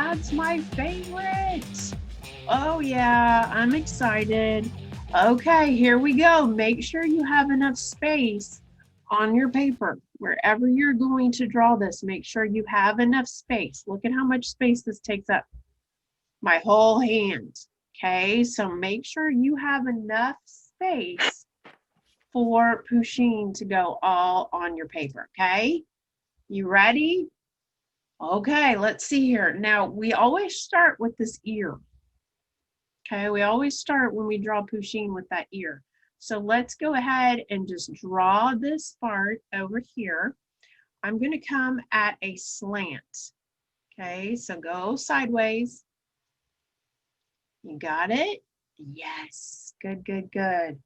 That's my favorite. Oh yeah, I'm excited. Okay, here we go. Make sure you have enough space on your paper. Wherever you're going to draw this, make sure you have enough space. Look at how much space this takes up. My whole hand. Okay, so make sure you have enough space for Pusheen to go all on your paper, okay? You ready? Okay, let's see here. Now, we always start with this ear. Okay, we always start when we draw Pusheen with that ear. So let's go ahead and just draw this part over here. I'm going to come at a slant. Okay, so go sideways. You got it? Yes, good, good, good.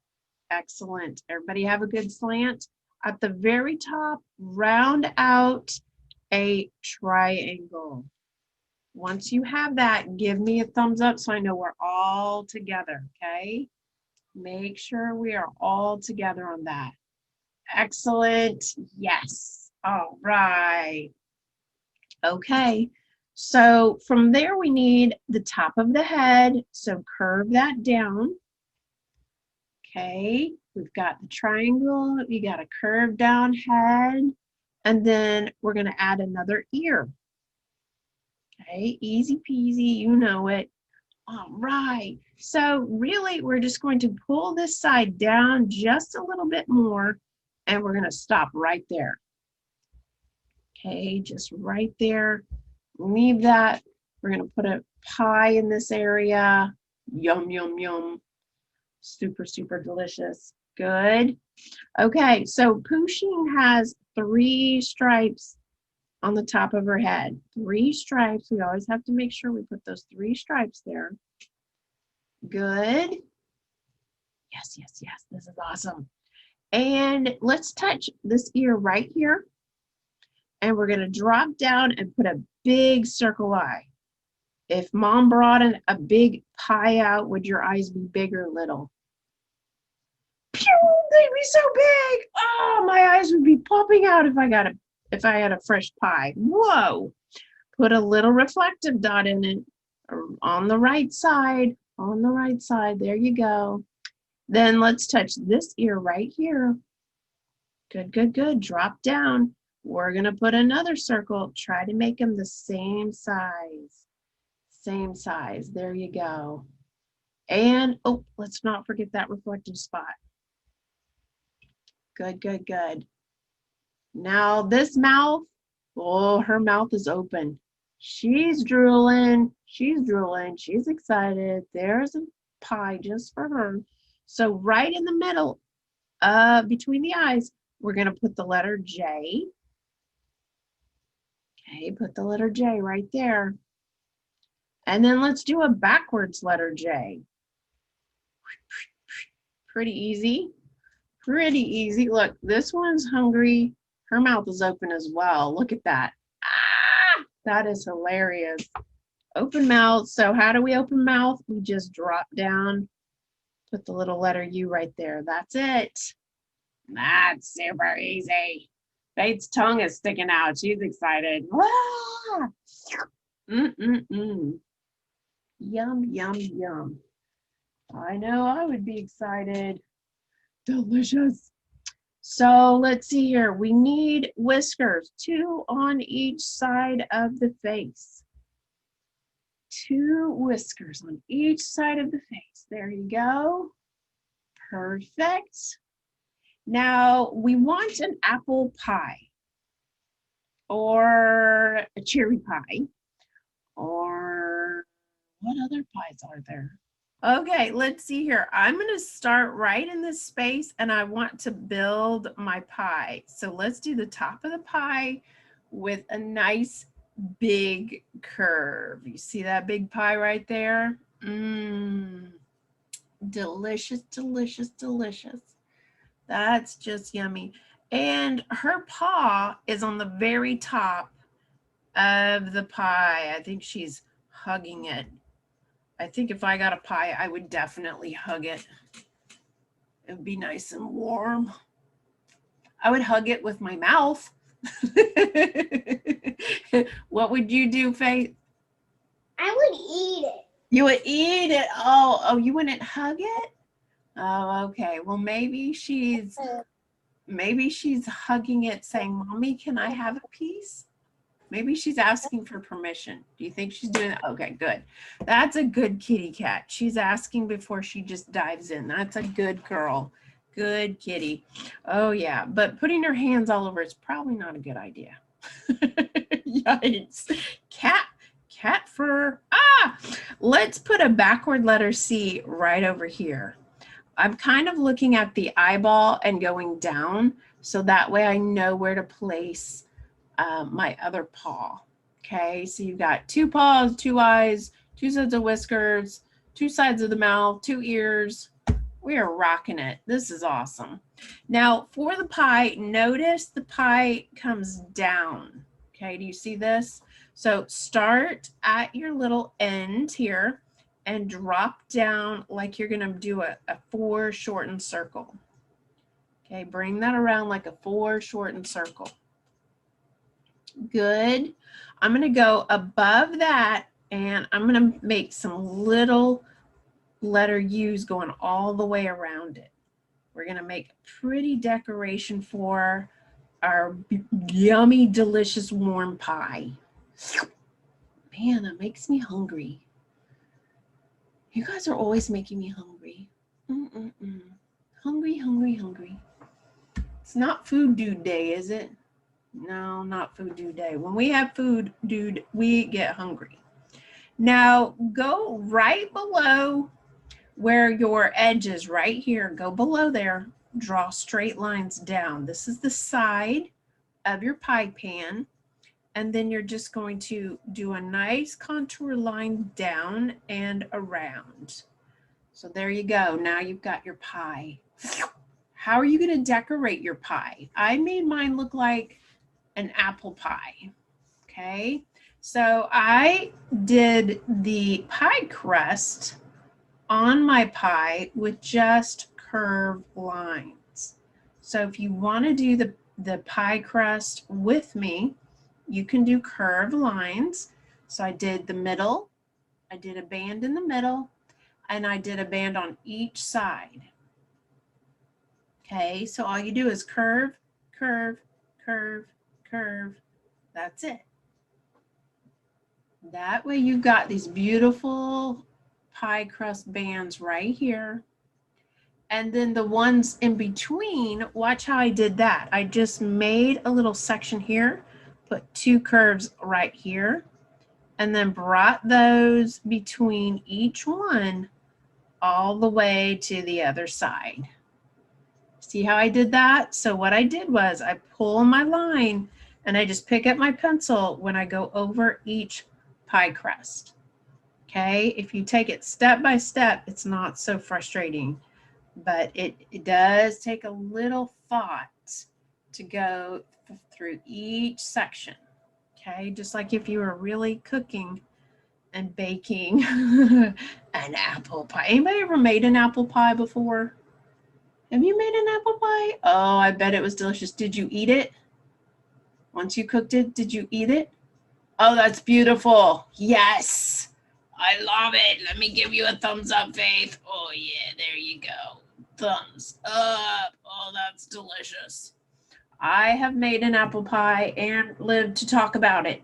Excellent. Everybody have a good slant. At the very top, round out a triangle. Once you have that, give me a thumbs up so I know we're all together, okay? Make sure we are all together on that. Excellent. Yes. All right. Okay. So from there, we need the top of the head. So curve that down. Okay. We've got the triangle. You got a curved down head. And then we're going to add another ear. Okay, easy peasy, you know it. All right, so really we're just going to pull this side down just a little bit more and we're going to stop right there. Okay, just right there. Leave that. We're going to put a pie in this area. Yum, yum, yum. Super, super delicious. Good. Okay, so Pusheen has 3 stripes on the top of her head. 3 stripes. We always have to make sure we put those 3 stripes there. Good. Yes, yes, yes. This is awesome. And let's touch this ear right here. And we're going to drop down and put a big circle eye. If mom brought a big pie out, would your eyes be big or little? Pew! They'd be so big. Oh, my eyes would be popping out if I had a fresh pie. Whoa. Put a little reflective dot in it on the right side. On the right side. There you go. Then let's touch this ear right here. Good, good, good. Drop down. We're going to put another circle. Try to make them the same size. Same size. There you go. And, oh, let's not forget that reflective spot. Good, good, good. Now this mouth, oh, her mouth is open. She's drooling. She's drooling. She's excited. There's a pie just for her. So right in the middle, between the eyes, we're going to put the letter J. Okay, put the letter J right there. And then let's do a backwards letter J. Pretty easy. Pretty easy. Look, this one's hungry. Her mouth is open as well. Look at that. Ah, that is hilarious. Open mouth. So how do we open mouth? We just drop down, put the little letter U right there. That's it. That's super easy. Faith's tongue is sticking out. She's excited. Ah! Mm-mm-mm. Yum, yum, yum. I know I would be excited. Delicious. So let's see here. We need whiskers, 2 on each side of the face. 2 whiskers on each side of the face. There you go. Perfect. Now we want an apple pie or a cherry pie or what other pies are there? Okay, let's see here. I'm going to start right in this space and I want to build my pie. So let's do the top of the pie with a nice big curve. You see that big pie right there? Mmm, delicious, delicious, delicious. That's just yummy. And her paw is on the very top of the pie. I think she's hugging it. I think if I got a pie, I would definitely hug it. It would be nice and warm. I would hug it with my mouth. What would you do, Faith? I would eat it. You would eat it. Oh, you wouldn't hug it? Oh, okay. Well, maybe she's hugging it saying, "Mommy, can I have a piece?" Maybe she's asking for permission. Do you think she's doing that? Okay, good. That's a good kitty cat. She's asking before she just dives in. That's a good girl. Good kitty. Oh, yeah. But putting her hands all over is probably not a good idea. Yikes. Cat fur. Ah! Let's put a backward letter C right over here. I'm kind of looking at the eyeball and going down, so that way I know where to place my other paw. Okay, so you've got two paws, two eyes, two sets of whiskers, two sides of the mouth, two ears. We are rocking it. This is awesome. Now for the pie, notice the pie comes down. Okay, do you see this? So start at your little end here and drop down like you're gonna do a foreshortened circle. Okay, bring that around like a foreshortened circle. Good. I'm gonna go above that and I'm gonna make some little letter U's going all the way around it. We're gonna make a pretty decoration for our yummy, delicious warm pie. Man, that makes me hungry. You guys are always making me hungry. Hungry, hungry, hungry. It's not food dude day, is it? No, not food dude day. When we have food dude, we get hungry. Now go right below where your edge is right here. Go below there. Draw straight lines down. This is the side of your pie pan. And then you're just going to do a nice contour line down and around. So there you go. Now you've got your pie. How are you going to decorate your pie? I made mine look like an apple pie. Okay. So I did the pie crust on my pie with just curved lines. So if you want to do the pie crust with me, you can do curved lines. So I did the middle, I did a band in the middle, and I did a band on each side. Okay, so all you do is curve, curve, curve, curve. That's it. That way you've got these beautiful pie crust bands right here. And then the ones in between, watch how I did that. I just made a little section here, put two curves right here, and then brought those between each one all the way to the other side. See how I did that? So what I did was I pull my line and I just pick up my pencil when I go over each pie crust. Okay, if you take it step by step, it's not so frustrating, but it does take a little thought to go through each section. Okay, just like if you were really cooking and baking an apple pie. Anybody ever made an apple pie before? Have you made an apple pie? Oh, I bet it was delicious. Did you eat it? Once you cooked it, did you eat it? Oh, that's beautiful. Yes. I love it. Let me give you a thumbs up, Faith. Oh, yeah, there you go. Thumbs up. Oh, that's delicious. I have made an apple pie and lived to talk about it.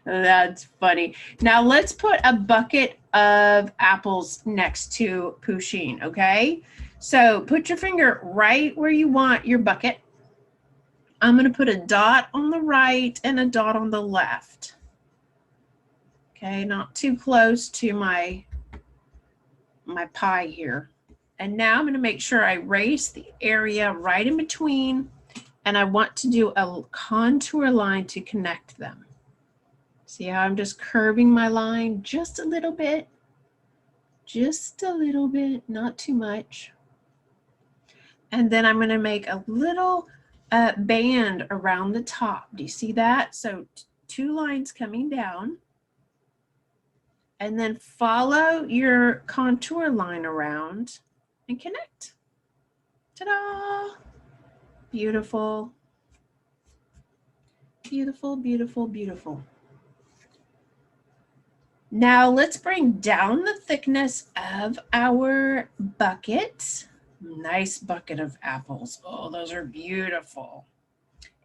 That's funny. Now let's put a bucket of apples next to Pusheen, okay? So put your finger right where you want your bucket. I'm going to put a dot on the right and a dot on the left. Okay, not too close to my pie here. And now I'm going to make sure I erase the area right in between, and I want to do a contour line to connect them. See how I'm just curving my line just a little bit, not too much. And then I'm going to make a little band around the top. Do you see that? So two lines coming down. And then follow your contour line around and connect. Ta-da! Beautiful. Beautiful, beautiful, beautiful. Now let's bring down the thickness of our bucket. Nice bucket of apples. Oh, those are beautiful.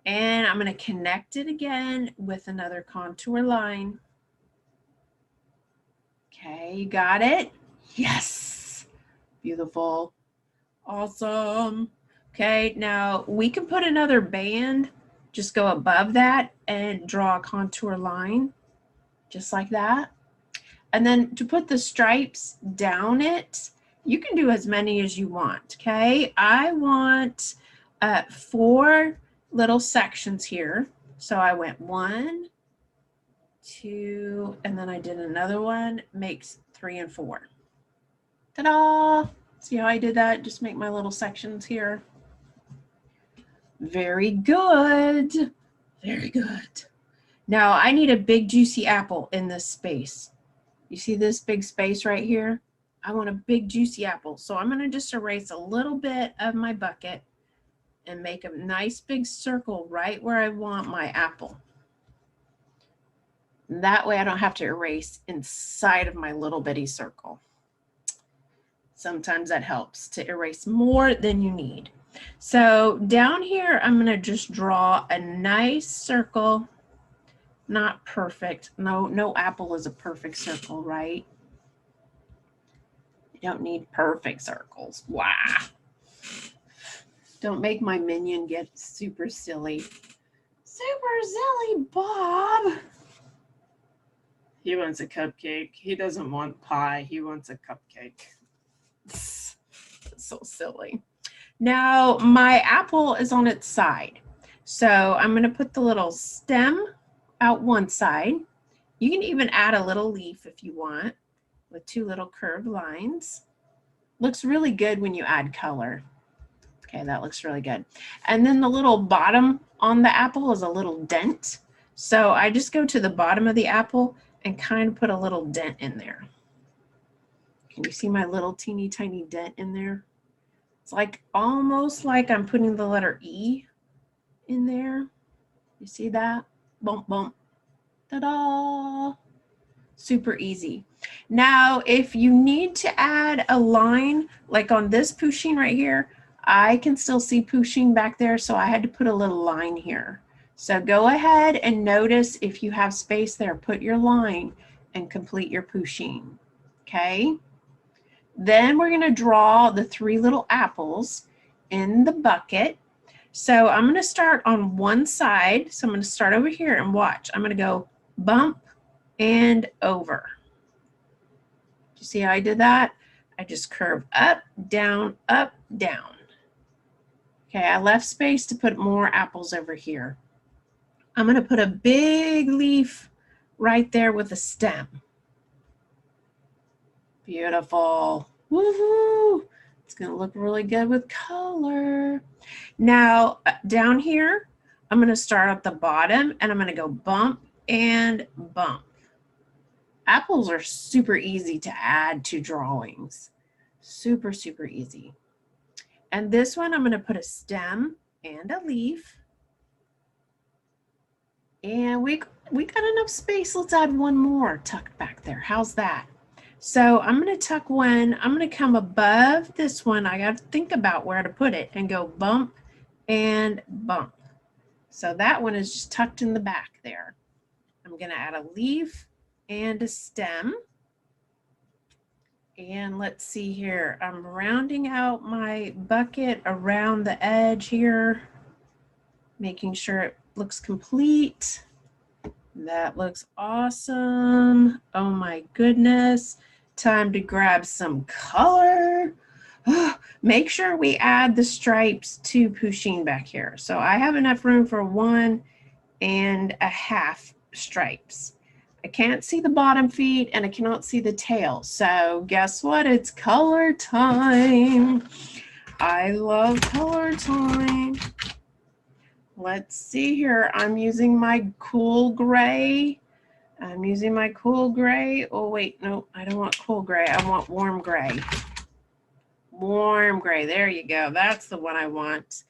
And I'm going to connect it again with another contour line. Okay, you got it? Yes. Beautiful. Awesome. Okay, now we can put another band, just go above that and draw a contour line, just like that. And then to put the stripes down it, you can do as many as you want, okay? I want 4 little sections here. So I went 1, 2, and then I did another one, makes 3 and 4. Ta-da! See how I did that? Just make my little sections here. Very good. Very good. Now I need a big juicy apple in this space. You see this big space right here? I want a big juicy apple. So I'm going to just erase a little bit of my bucket and make a nice big circle right where I want my apple. That way I don't have to erase inside of my little bitty circle. Sometimes that helps to erase more than you need. So down here, I'm going to just draw a nice circle. Not perfect. No apple is a perfect circle, right? You don't need perfect circles. Wow. Don't make my minion get super silly. Super silly, Bob. He wants a cupcake. He doesn't want pie. He wants a cupcake. That's so silly. Now my apple is on its side. So I'm going to put the little stem out one side. You can even add a little leaf if you want with 2 little curved lines. Looks really good when you add color. Okay, that looks really good. And then the little bottom on the apple is a little dent. So I just go to the bottom of the apple and kind of put a little dent in there. Can you see my little teeny tiny dent in there? It's like almost like I'm putting the letter E in there. You see that? Bump, bump. Ta-da! Super easy. Now, if you need to add a line, like on this Pusheen right here, I can still see Pusheen back there, so I had to put a little line here. So go ahead and notice if you have space there, put your line and complete your Pusheen. Okay? Then we're going to draw the 3 little apples in the bucket. So I'm going to start on one side. So I'm going to start over here and watch. I'm going to go bump and over. Do you see how I did that? I just curve up, down, up, down. Okay, I left space to put more apples over here. I'm going to put a big leaf right there with a stem. Beautiful. Woohoo! It's going to look really good with color. Now, down here, I'm going to start at the bottom and I'm going to go bump and bump. Apples are super easy to add to drawings. Super, super easy. And this one, I'm going to put a stem and a leaf. And we got enough space. Let's add one more tucked back there. How's that? So I'm going to tuck one. I'm going to come above this one. I got to think about where to put it and go bump and bump. So that one is just tucked in the back there. I'm going to add a leaf and a stem. And let's see here. I'm rounding out my bucket around the edge here, making sure it looks complete. That looks awesome. Oh my goodness. Time to grab some color. Make sure we add the stripes to Pusheen back here. So I have enough room for 1.5 stripes. I can't see the bottom feet and I cannot see the tail. So guess what? It's color time. I love color time. Let's see here. I'm using my cool gray. Oh, wait, no, I don't want cool gray. I want warm gray. Warm gray. There you go. That's the one I want.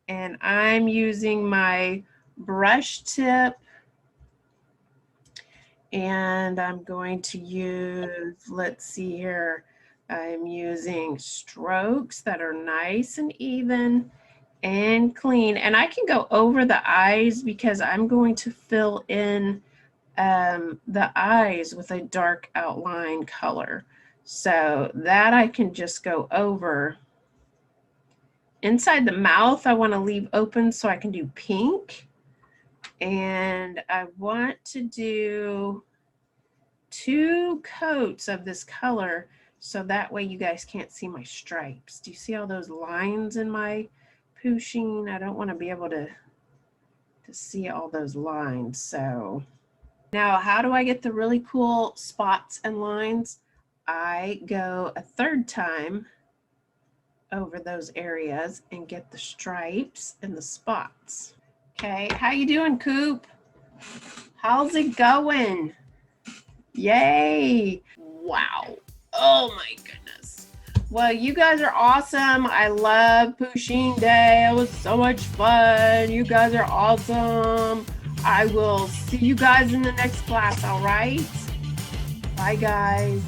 And I'm using my brush tip. And I'm going to use, let's see here, I'm using strokes that are nice and even and clean. And I can go over the eyes because I'm going to fill in the eyes with a dark outline color. So that I can just go over. Inside the mouth, I want to leave open so I can do pink. And I want to do 2 coats of this color so that way you guys can't see my stripes. Do you see all those lines in my Pusheen? I don't want to be able to see all those lines. So now how do I get the really cool spots and lines? I go a 3rd time over those areas and get the stripes and the spots. Okay, how you doing, Coop? How's it going? Yay! Wow. Oh my goodness. Well, you guys are awesome. I love Pusheen Day. It was so much fun. You guys are awesome. I will see you guys in the next class, all right? Bye, guys.